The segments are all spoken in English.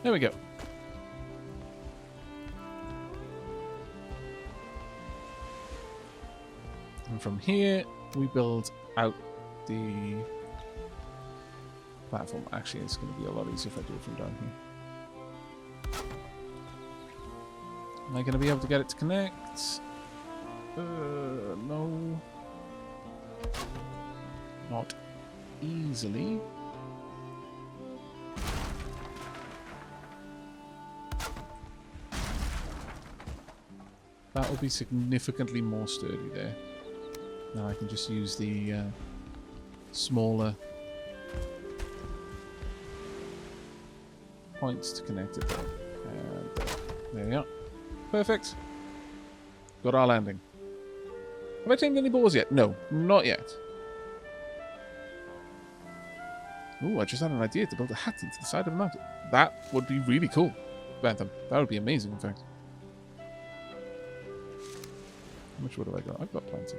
There we go. And from here, we build out the platform. Actually, it's going to be a lot easier if I do it from down here. Am I going to be able to get it to connect? No. Not easily. That will be significantly more sturdy there. Now I can just use the smaller points to connect it there. And there we are. Perfect. Got our landing. Have I tamed any boars yet? No, not yet. Ooh, I just had an idea to build a hut into the side of the mountain. That would be really cool, Bantam. That would be amazing, in fact. How much wood have I got? I've got plenty.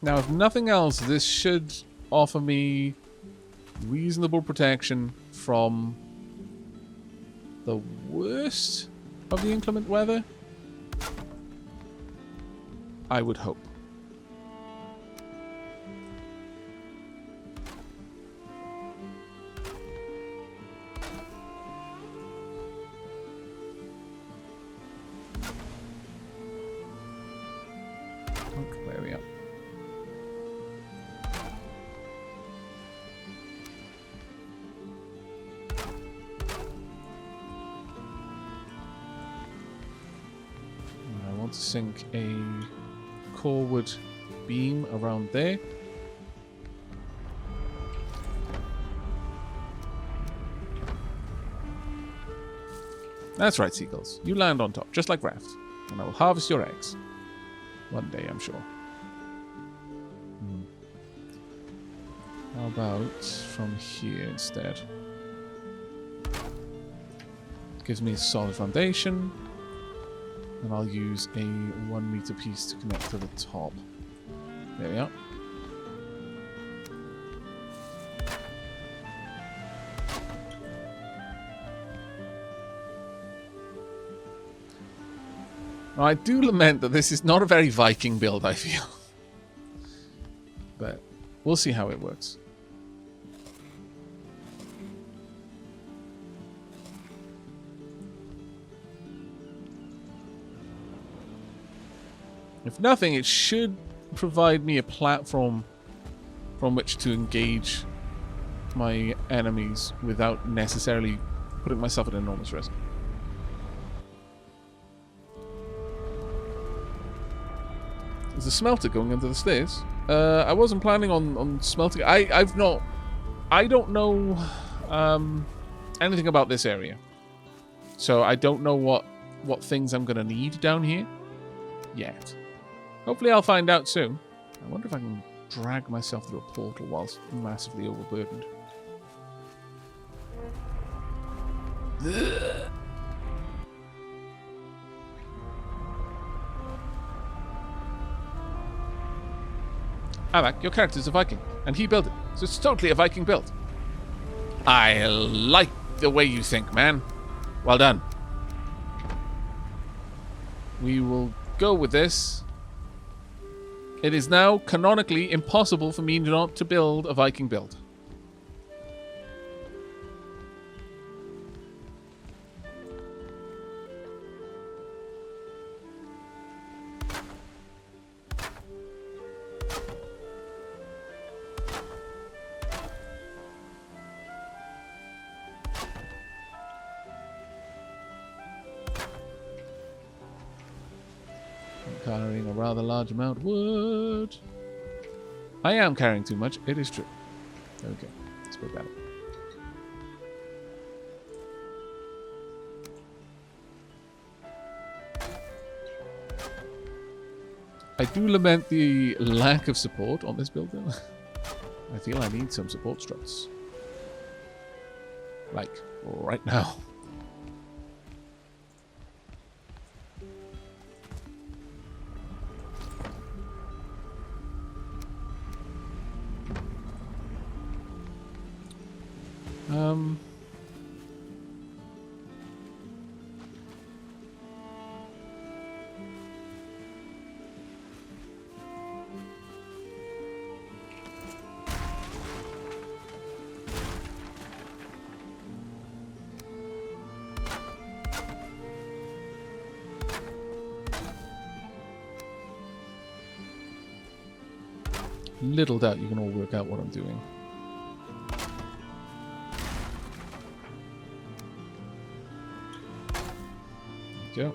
Now, if nothing else, this should offer me reasonable protection from the worst of the inclement weather. I would hope. Okay, there we are. To sink a coreward beam around there. That's right, seagulls. You land on top, just like Raft, and I will harvest your eggs. One day, I'm sure. How about from here instead? Gives me a solid foundation. And I'll use a 1 meter piece to connect to the top. There we are. Now, I do lament that this is not a very Viking build, I feel. But we'll see how it works. If nothing, it should provide me a platform from which to engage my enemies without necessarily putting myself at enormous risk. There's a smelter going under the stairs. I wasn't planning on smelting. I don't know anything about this area, so I don't know what things I'm gonna need down here yet. Hopefully I'll find out soon. I wonder if I can drag myself through a portal whilst massively overburdened. Aavak, your character's a Viking, and he built it, so it's totally a Viking build. I like the way you think, man. Well done. We will go with this. It is now canonically impossible for me not to build a Viking build. Carrying a rather large amount of wood. I am carrying too much. It is true. There we go. Let's put that up. I do lament the lack of support on this building. I feel I need some support struts. Like, right now. Little doubt you can all work out what I'm doing. There we go.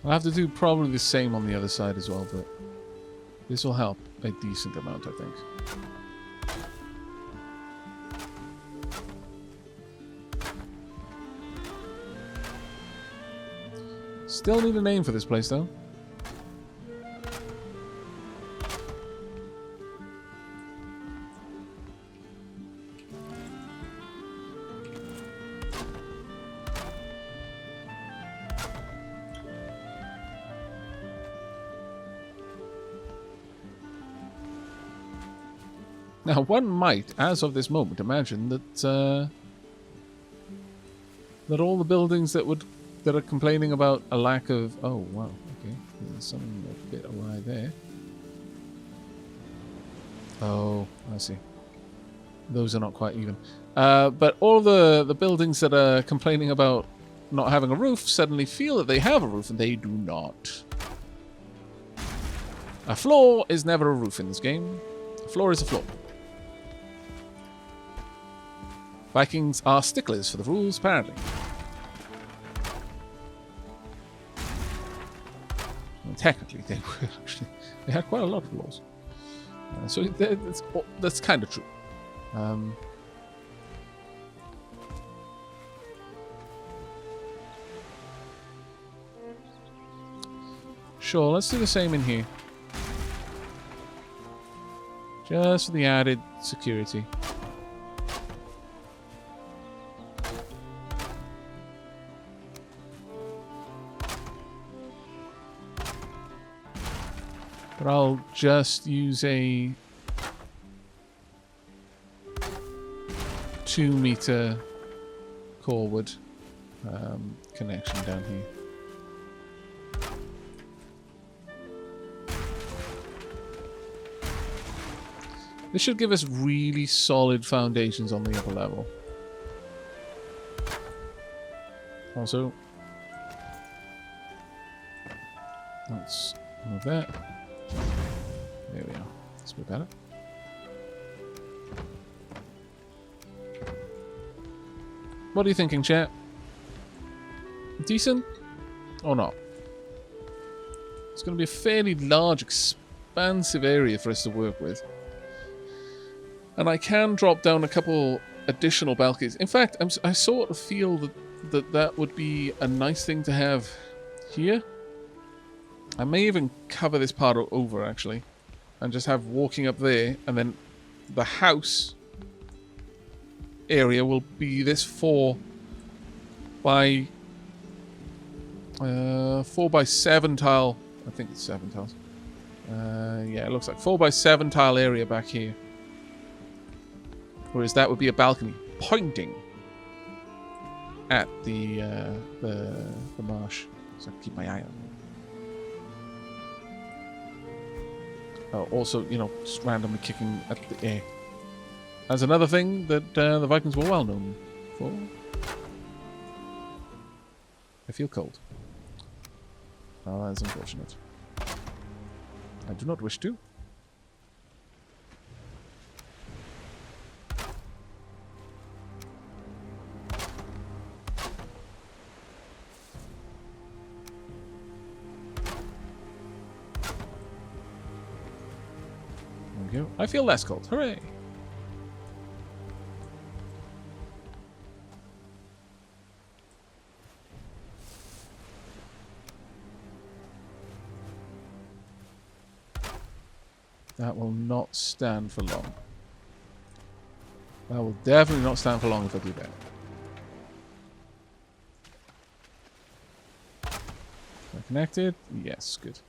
I'll have to do probably the same on the other side as well, but this will help a decent amount, I think. Still need a name for this place, though. Now, one might, as of this moment, imagine that that all the buildings that are complaining about a lack of... Oh, wow, okay. There's something a bit awry there. Oh, I see. Those are not quite even. But all the buildings that are complaining about not having a roof suddenly feel that they have a roof, and they do not. A floor is never a roof in this game. A floor is a floor. Vikings are sticklers for the rules, apparently. Well, technically, they were actually... They had quite a lot of laws. So that's kind of true. Sure, let's do the same in here. Just for the added security. But I'll just use a 2-meter core wood connection down here. This should give us really solid foundations on the upper level. Also, let's move that. There we are. Let's move that. What are you thinking, chat? Decent or not? It's going to be a fairly large, expansive area for us to work with. And I can drop down a couple additional balconies. In fact, I sort of feel that would be a nice thing to have here. I may even cover this part over, actually. And just have walking up there, and then the house area will be this 4 by 7 tile. I think it's 7 tiles. Yeah, it looks like 4 by 7 tile area back here. Whereas that would be a balcony pointing at the marsh. So I can keep my eye on. Also, you know, just randomly kicking at the air. That's another thing that the Vikings were well known for. I feel cold. Oh, that's unfortunate. I do not wish to. I feel less cold. Hooray! That will not stand for long. That will definitely not stand for long if I do that. Am I connected? Yes, good.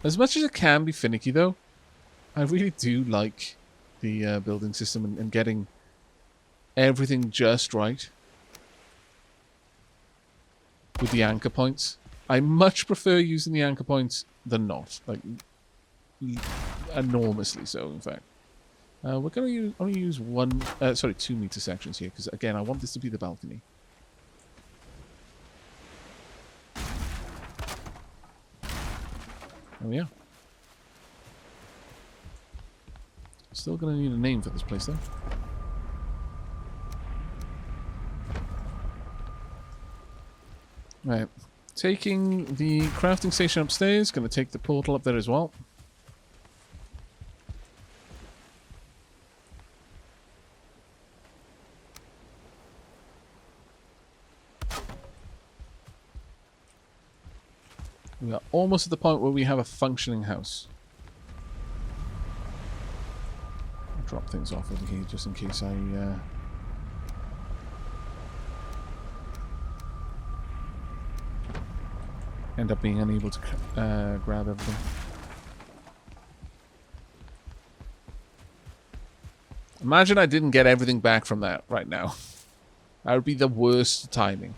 As much as it can be finicky, though, I really do like the building system and getting everything just right with the anchor points. I much prefer using the anchor points than not. Like, enormously so, in fact. We're going to only use 2 meter sections here, because, again, I want this to be the balcony. Oh, yeah. Still going to need a name for this place, though. Right. Taking the crafting station upstairs. Going to take the portal up there as well. We are almost at the point where we have a functioning house. I'll drop things off over here just in case I end up being unable to grab everything. Imagine I didn't get everything back from that right now. That would be the worst timing.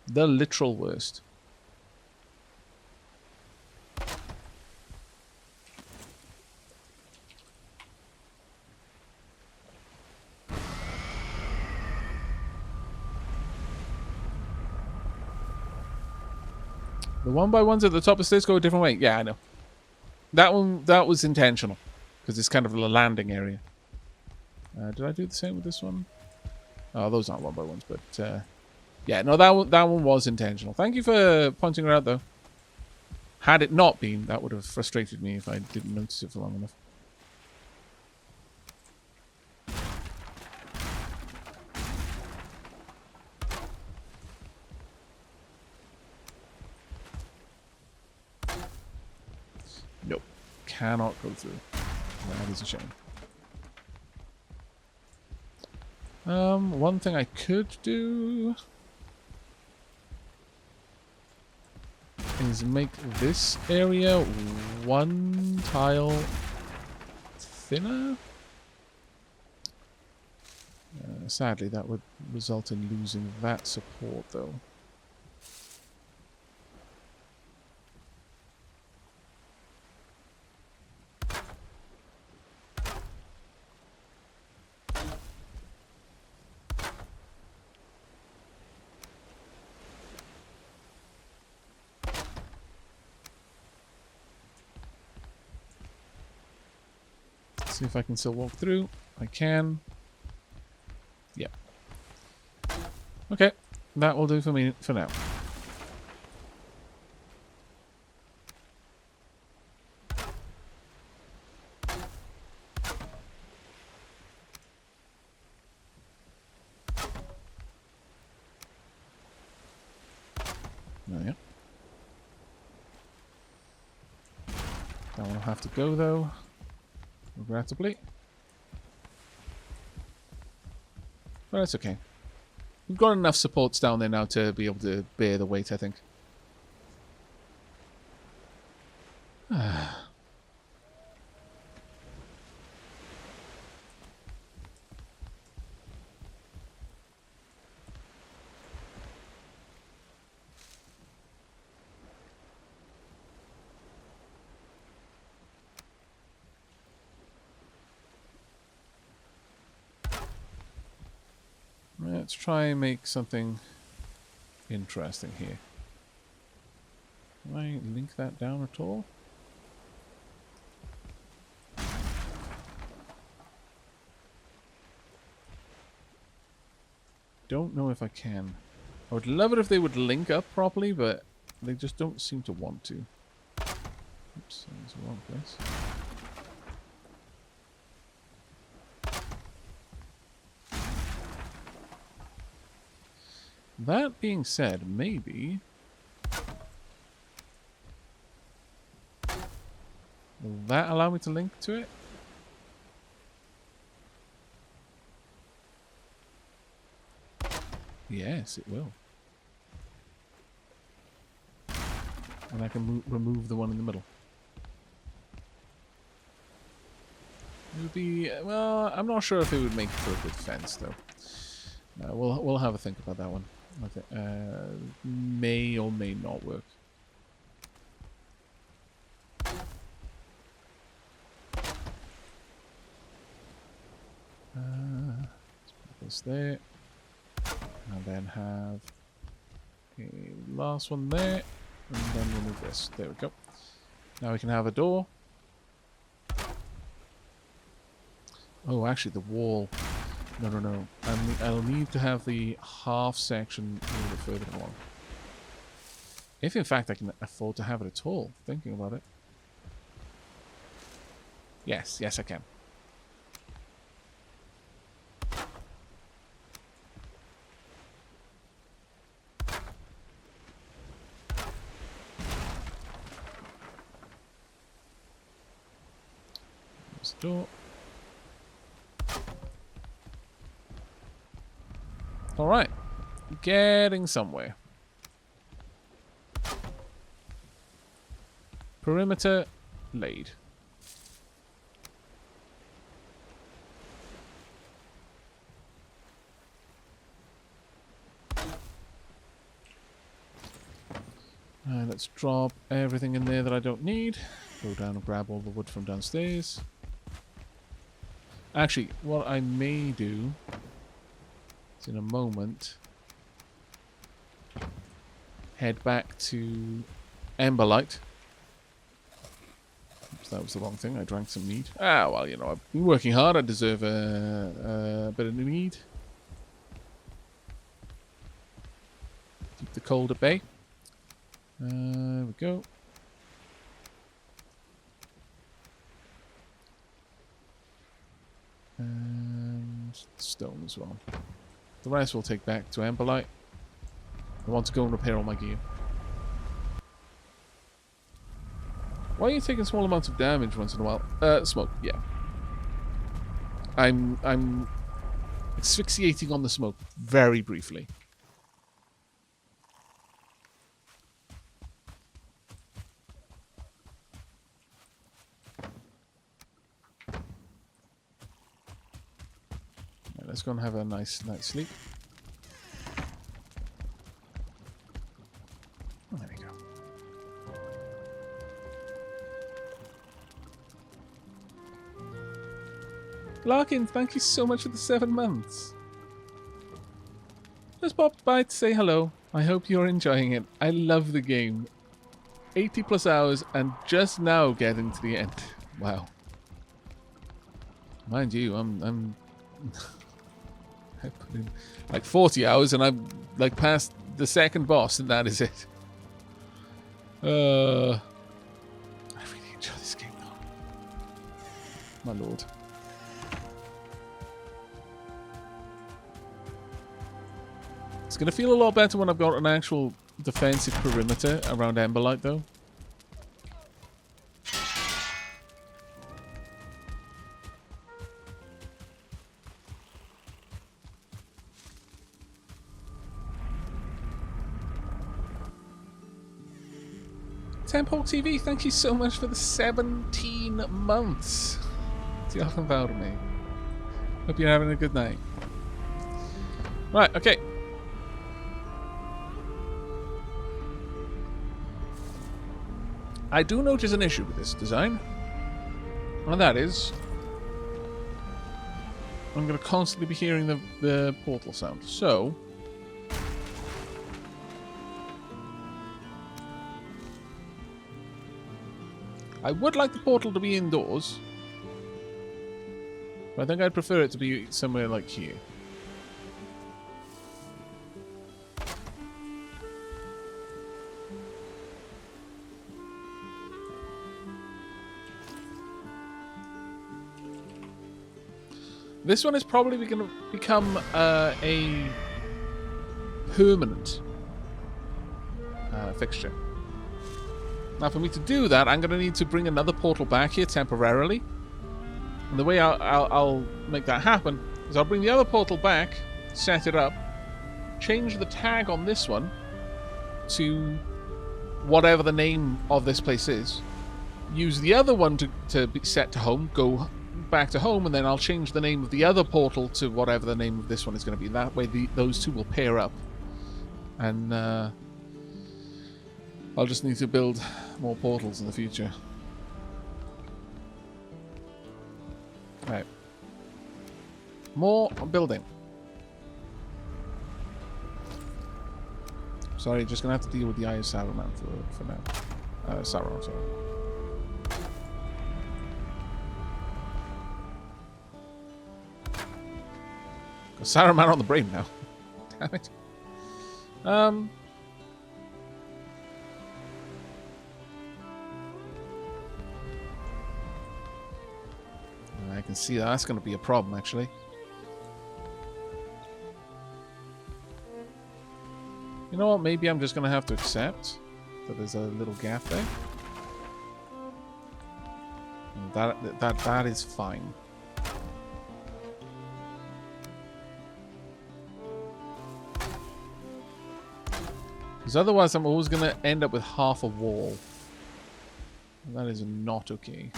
The literal worst. The 1x1s at the top of the stairs go a different way. Yeah, I know. That was intentional. Because it's kind of a landing area. Did I do the same with this one? Oh, those aren't 1x1s, but... yeah, no, that one was intentional. Thank you for pointing it out, though. Had it not been, that would have frustrated me if I didn't notice it for long enough. Nope. Cannot go through. That is a shame. One thing I could do is make this area 1 tile thinner. Sadly, that would result in losing that support, though. See if I can still walk through. I can. Yeah. Okay. That will do for me for now. Oh, yeah. That one will have to go, though. Regrettably. But that's okay. We've got enough supports down there now to be able to bear the weight, I think. Let's try and make something interesting here. Can I link that down at all? Don't know if I can. I would love it if they would link up properly, but they just don't seem to want to. Oops, that's the wrong place. That being said, maybe... Will that allow me to link to it? Yes, it will. And I can remove the one in the middle. It would be... Well, I'm not sure if it would make for a good fence, though. We'll have a think about that one. Okay, may or may not work. Let's put this there. And then have a last one there. And then remove this. There we go. Now we can have a door. Oh, actually the wall. No. I'll need to have the half section a little bit further along. If in fact I can afford to have it at all, thinking about it. Yes, I can. There's the door. Alright, getting somewhere. Perimeter laid. Let's drop everything in there that I don't need. Go down and grab all the wood from downstairs. Actually, what I may do... in a moment, head back to Emberlight. Oops, that was the wrong thing. I drank some mead. Ah, well, you know, I've been working hard. I deserve a bit of mead. Keep the cold at bay. There we go. And stone as well. The rest we'll take back to Emberlight. I want to go and repair all my gear. Why are you taking small amounts of damage once in a while? Smoke, yeah. I'm asphyxiating on the smoke very briefly. Let's go and have a nice night's sleep. Oh, there we go. Larkin, thank you so much for the 7 months. Just popped by to say hello. I hope you're enjoying it. I love the game. 80 plus hours and just now getting to the end. Wow. Mind you, I'm I put in like 40 hours and I'm like past the second boss and that is it. I really enjoy this game though. My lord. It's going to feel a lot better when I've got an actual defensive perimeter around Emberlight though. Temple TV, thank you so much for the 17 months. Diolch yn fawr, mate. Hope you're having a good night. Right, okay. I do notice an issue with this design. And that is... I'm going to constantly be hearing the portal sound. So... I would like the portal to be indoors. But I think I'd prefer it to be somewhere like here. This one is probably going to become a permanent fixture. Now, for me to do that, I'm going to need to bring another portal back here temporarily. And the way I'll make that happen is I'll bring the other portal back, set it up, change the tag on this one to whatever the name of this place is, use the other one to be set to home, go back to home, and then I'll change the name of the other portal to whatever the name of this one is going to be. That way those two will pair up. And I'll just need to build more portals in the future. Right. More building. Sorry, just gonna have to deal with the Eye of Saruman for now. Sauron, sorry. Got Saruman on the brain now. Damn it. I can see that's going to be a problem, actually. You know what? Maybe I'm just going to have to accept that there's a little gap there. And that is fine. Because otherwise I'm always going to end up with half a wall. And that is not okay.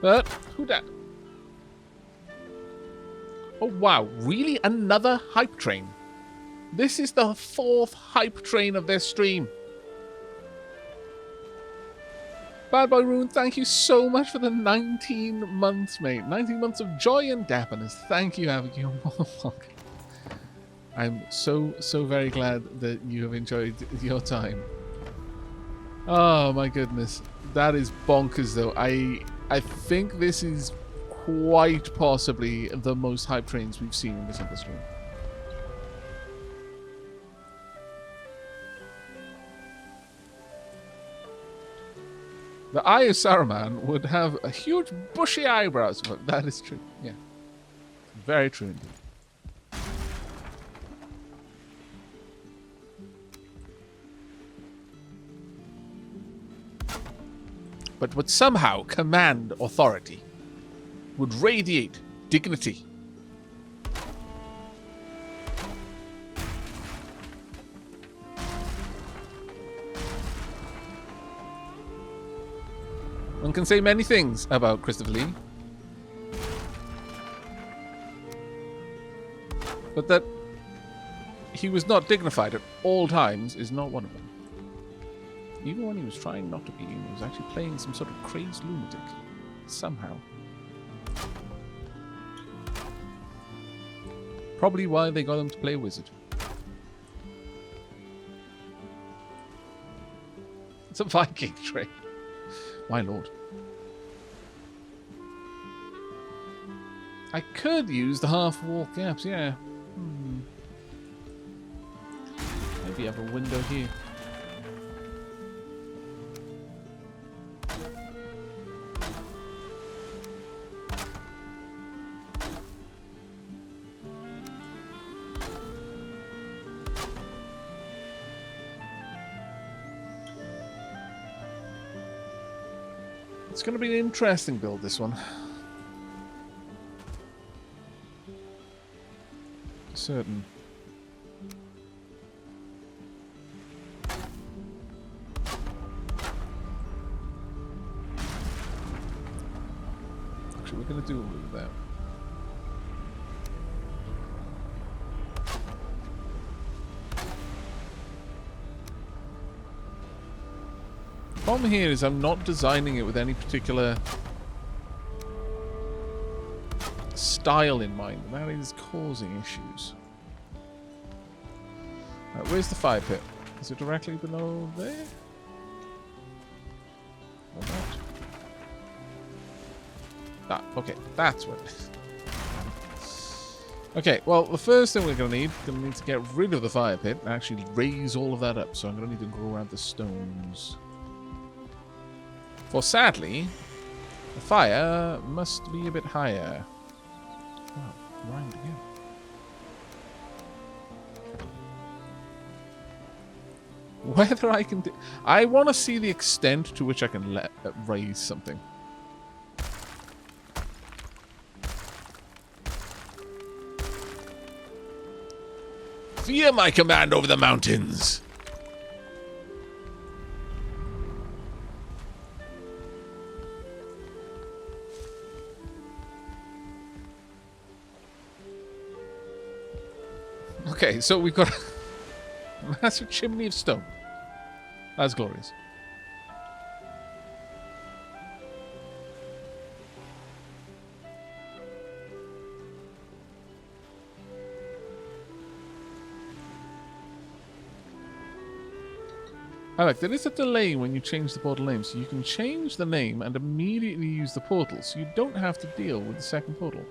But, who dat? Oh wow, really? Another hype train? This is the 4th hype train of this stream. Bad Boy Rune, thank you so much for the 19 months, mate. 19 months of joy and dappiness. Thank you, Aavak. You're more than welcome. I'm so very glad that you have enjoyed your time. Oh my goodness. That is bonkers though. I think this is quite possibly the most hype trains we've seen in this industry. The Eye of Saruman would have a huge bushy eyebrows, but that is true. Yeah. Very true indeed. But would somehow command authority, would radiate dignity. One can say many things about Christopher Lee, but that he was not dignified at all times is not one of them. Even when he was trying not to be, he was actually playing some sort of crazed lunatic. Somehow. Probably why they got him to play a wizard. It's a Viking trick. My lord. I could use the half-wall gaps, yeah. Maybe have a window here. It's going to be an interesting build, this one. Certain. Actually, we're going to do a little of that. The problem here is I'm not designing it with any particular style in mind, and that is causing issues. Right, where's the fire pit? Is it directly below there? Or not? Ah, okay, that's what it is. Okay, well, the first thing we're going to need to get rid of the fire pit and actually raise all of that up, so I'm going to need to go around the stones. For sadly, The fire must be a bit higher. Oh, rhymed again. Whether I can... I want to see the extent to which I can raise something. Fear my command over the mountains! Okay, so we've got a massive chimney of stone. That's glorious. Aavak, there is a delay when you change the portal name, so you can change the name and immediately use the portal, so you don't have to deal with the second portal.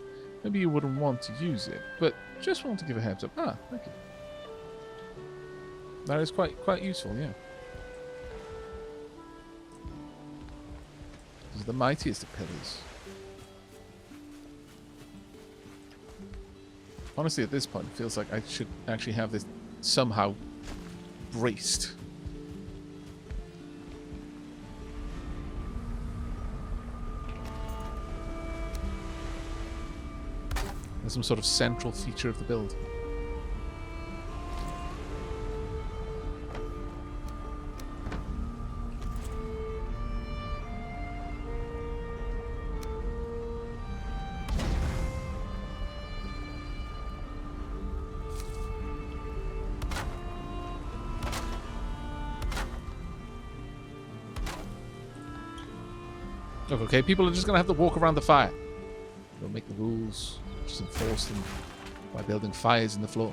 Maybe you wouldn't want to use it, but just want to give a heads up. Ah, thank you. That is quite useful, yeah. This is the mightiest of pillars. Honestly, at this point, it feels like I should actually have this somehow braced. As some sort of central feature of the build. Look, okay, people are just going to have to walk around the fire. They'll make the rules, just enforce them by building fires in the floor.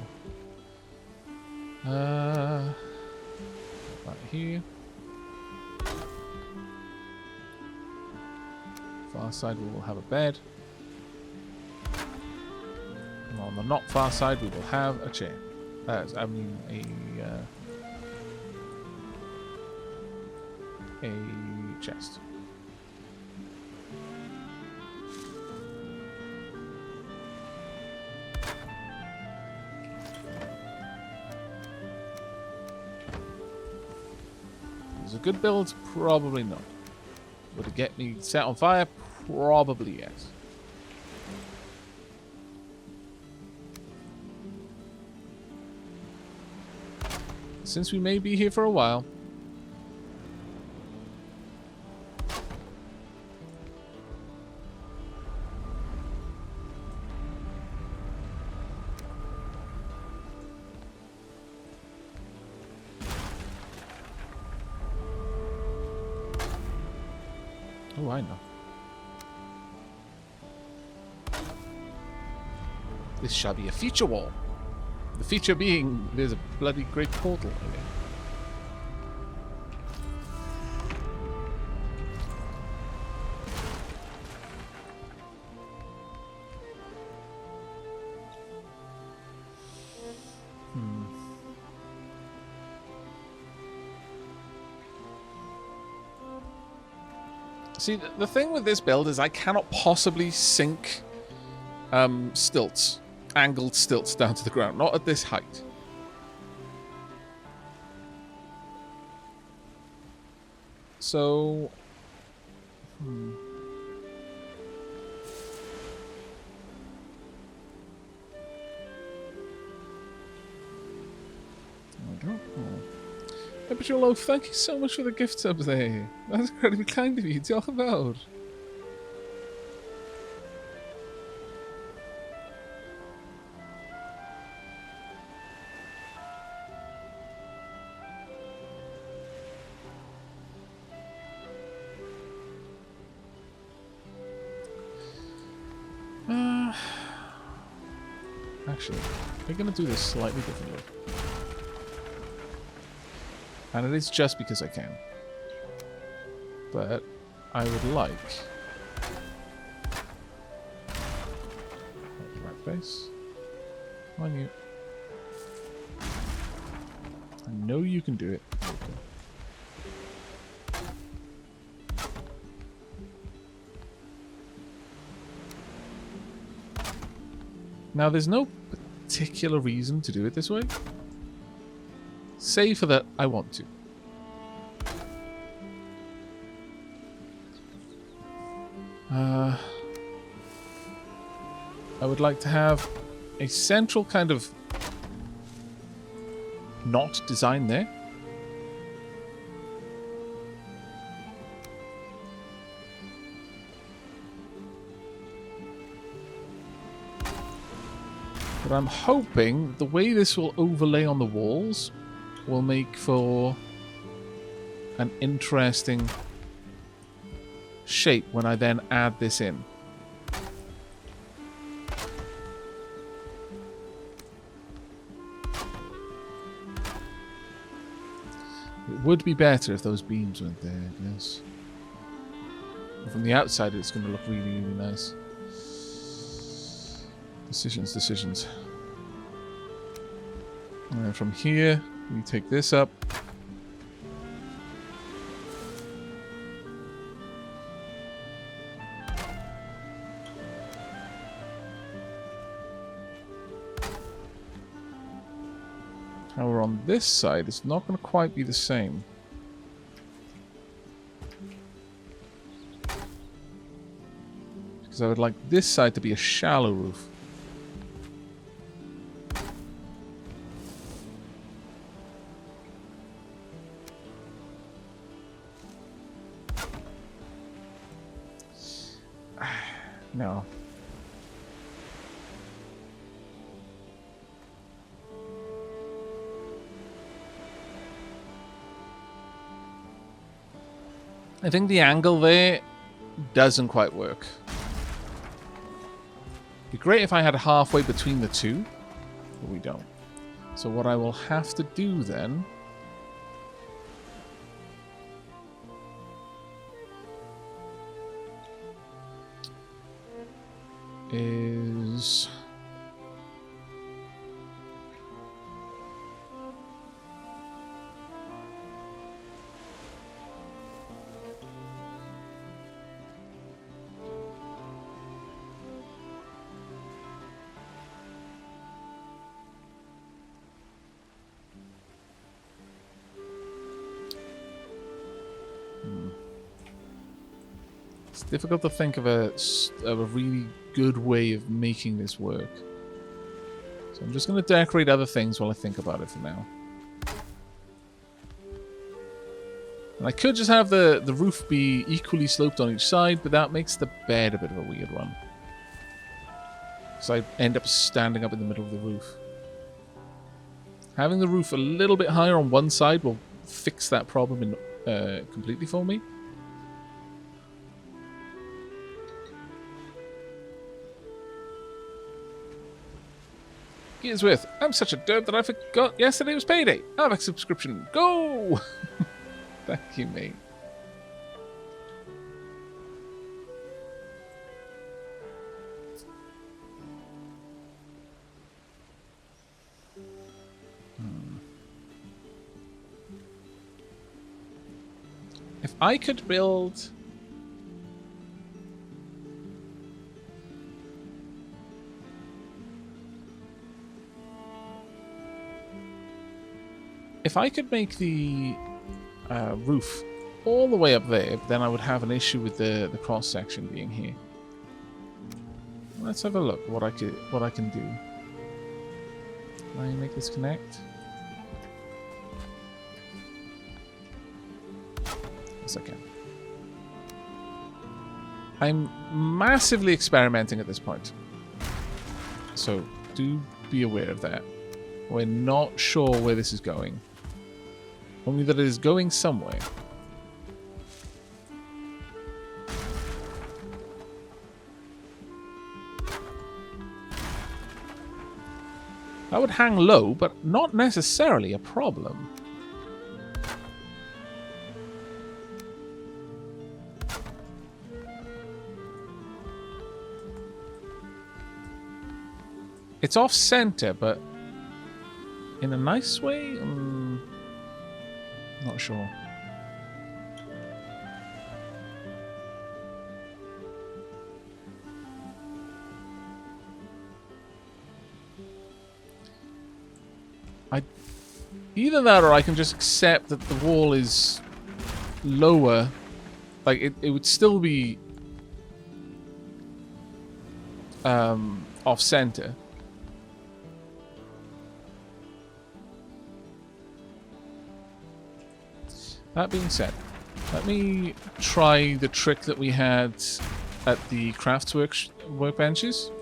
Right here. Far side we will have a bed. And on the not far side we will have a chair. I mean a chest. A good build? Probably not. Would it get me set on fire? Probably yes. Since we may be here for a while. Oh, I know. This shall be a feature wall. The feature being there's a bloody great portal again. See, the thing with this build is I cannot possibly sink stilts, angled stilts down to the ground. Not at this height. So... I don't know. Epicure, thank you so much for the gift sub there. That's incredibly kind of you. Talk about. Actually, we're going to do this slightly differently. And it is just because I can. But I would like... Right face. Come on, you. I know you can do it. Okay. Now, there's no particular reason to do it this way. Save for that I want to. I would like to have a central kind of knot design there. But I'm hoping the way this will overlay on the walls will make for an interesting shape when I then add this in. It would be better if those beams went there, I guess. And from the outside, it's going to look really, really nice. Decisions. And then from here, we take this up. However, on this side, it's not going to quite be the same. Because I would like this side to be a shallow roof. No. I think the angle there doesn't quite work. It'd be great if I had halfway between the two, but we don't. So what I will have to do then is it's difficult to think of a really good way of making this work. So I'm just going to decorate other things while I think about it for now. And I could just have the roof be equally sloped on each side, but that makes the bed a bit of a weird one. So I end up standing up in the middle of the roof. Having the roof a little bit higher on one side will fix that problem completely for me. Here's with, I'm such a derp that I forgot yesterday was payday. Aavak subscription, go! Thank you, mate. If I could build... If I could make the roof all the way up there, then I would have an issue with the cross section being here. Let's have a look what I can do. Can I make this connect? Yes, I can. I'm massively experimenting at this point, so do be aware of that. We're not sure where this is going. Only that it is going somewhere. That would hang low, but not necessarily a problem. It's off-center, but in a nice way? Not sure. Either that or I can just accept that the wall is lower. Like, it would still be off-center. That being said, let me try the trick that we had at the workbenches.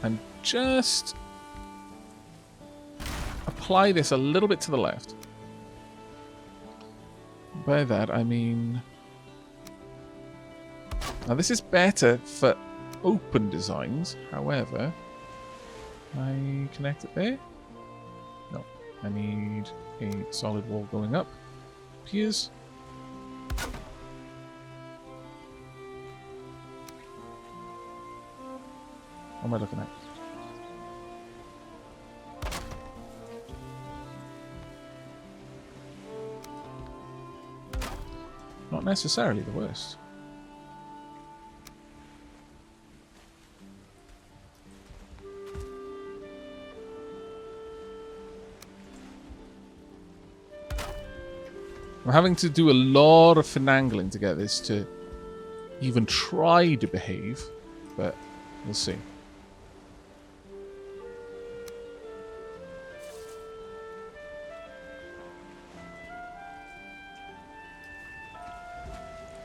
And just apply this a little bit to the left. By that, I mean... Now, this is better for open designs. However, I connect it there? No. I need a solid wall going up. Piers. What am I looking at? Not necessarily the worst. I'm having to do a lot of finagling to get this to even try to behave, but we'll see.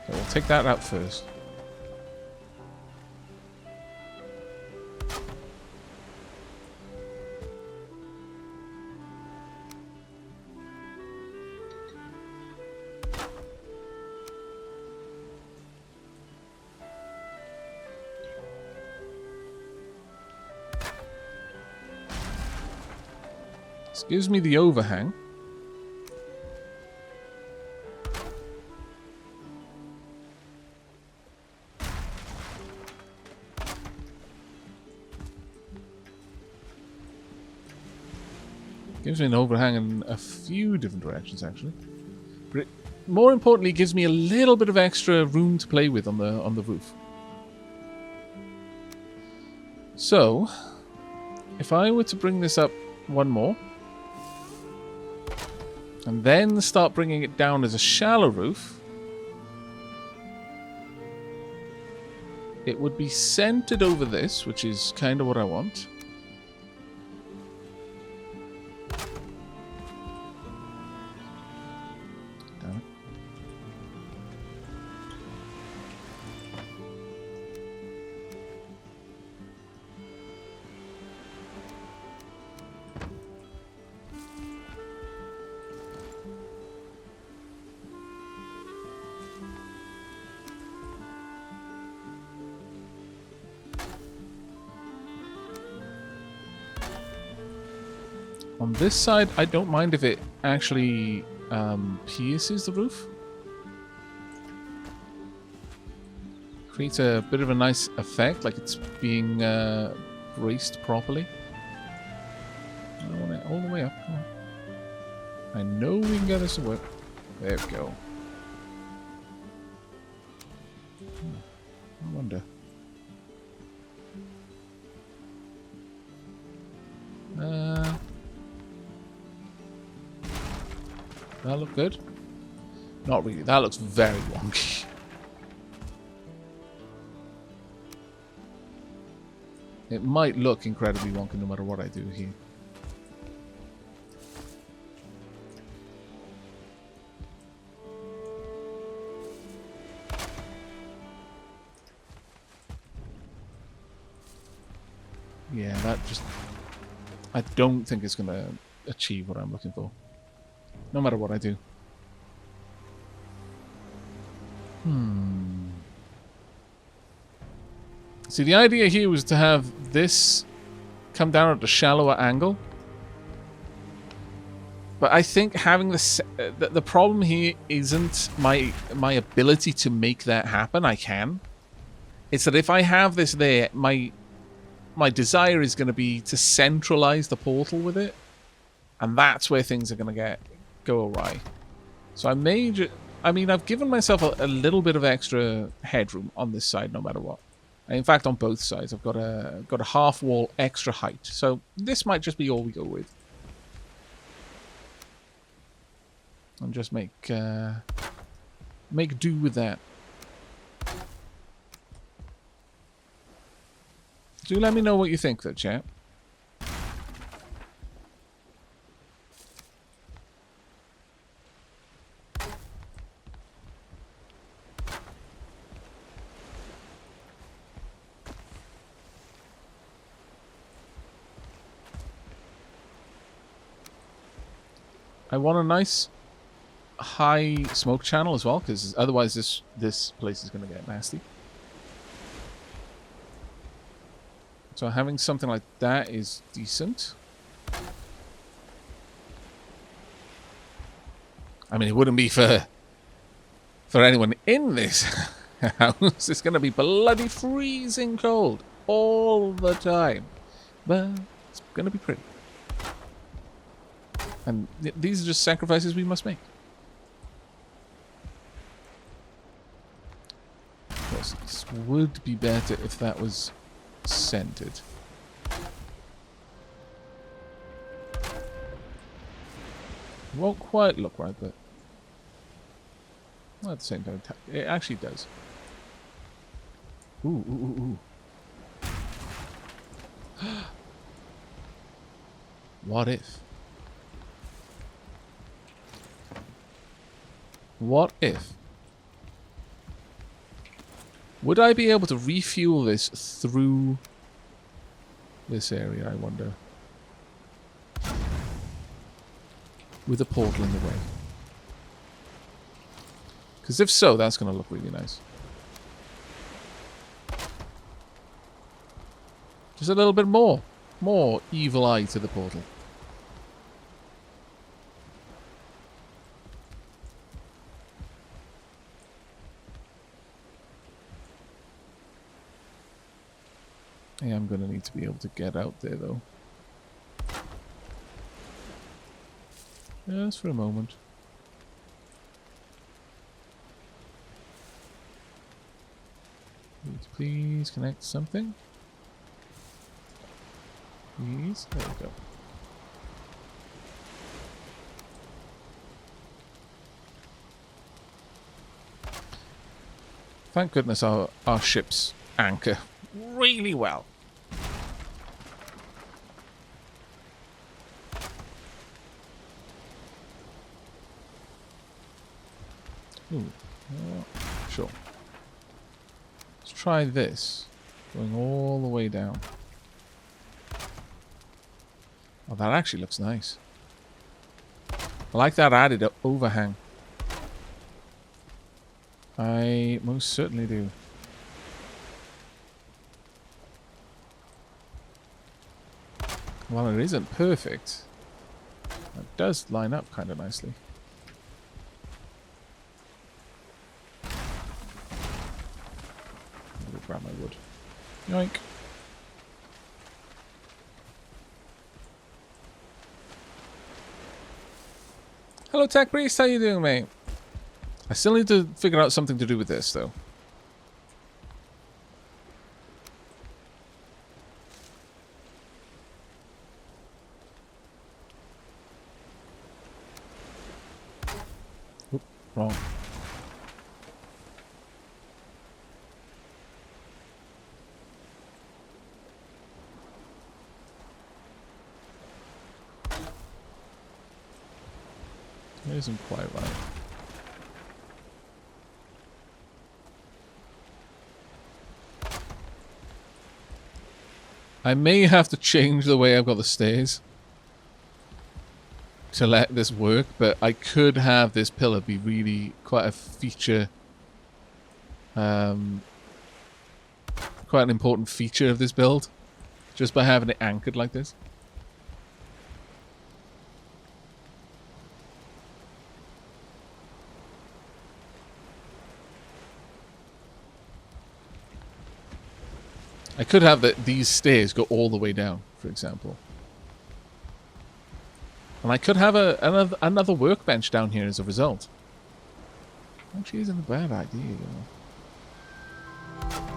So we'll take that out first. This gives me the overhang. Gives me an overhang in a few different directions, actually. But it, more importantly, gives me a little bit of extra room to play with on the roof. So, if I were to bring this up one more, and then start bringing it down as a shallow roof, it would be centered over this, which is kind of what I want. Damn it. On this side, I don't mind if it actually pierces the roof. Creates a bit of a nice effect, like it's being braced properly. I want it all the way up. Come on. I know we can get this to work. There we go. I wonder. That look good? Not really. That looks very wonky. It might look incredibly wonky no matter what I do here. Yeah, that just... I don't think it's going to achieve what I'm looking for. No matter what I do. See, the idea here was to have this come down at a shallower angle. But I think having the problem here isn't my ability to make that happen. I can. It's that if I have this there, my desire is going to be to centralize the portal with it. And that's where things are going to go awry. So I may I mean, I've given myself a little bit of extra headroom on this side no matter what. In fact, on both sides, I've got a half wall extra height. So this might just be all we go with. And just make do with that. Do let me know what you think, though, chat. I want a nice high smoke channel as well, because otherwise this place is going to get nasty. So having something like that is decent. I mean, it wouldn't be for anyone in this house. It's going to be bloody freezing cold all the time. But it's going to be pretty. And these are just sacrifices we must make. Of course, this would be better if that was centered. Won't quite look right, but well, at the same time, it actually does. Ooh, ooh, ooh, ooh. What if? What if? Would I be able to refuel this through this area, I wonder? With a portal in the way. Because if so, that's going to look really nice. Just a little bit more. More evil eye to the portal. I am going to need to be able to get out there, though. Just for a moment. Please connect something. Please. There we go. Thank goodness our ships anchor really well. Ooh, sure. Let's try this. Going all the way down. Oh, that actually looks nice. I like that added overhang. I most certainly do. While it isn't perfect, it does line up kind of nicely. I'll grab my wood. Yoink. Hello, Tech Priest. How you doing, mate? I still need to figure out something to do with this, though. Oop, wrong. It isn't quite right. I may have to change the way I've got the stairs to let this work, but I could have this pillar be really quite a feature, quite an important feature of this build, just by having it anchored like this. I could have these stairs go all the way down, for example. And I could have another workbench down here as a result. Actually isn't a bad idea, you know.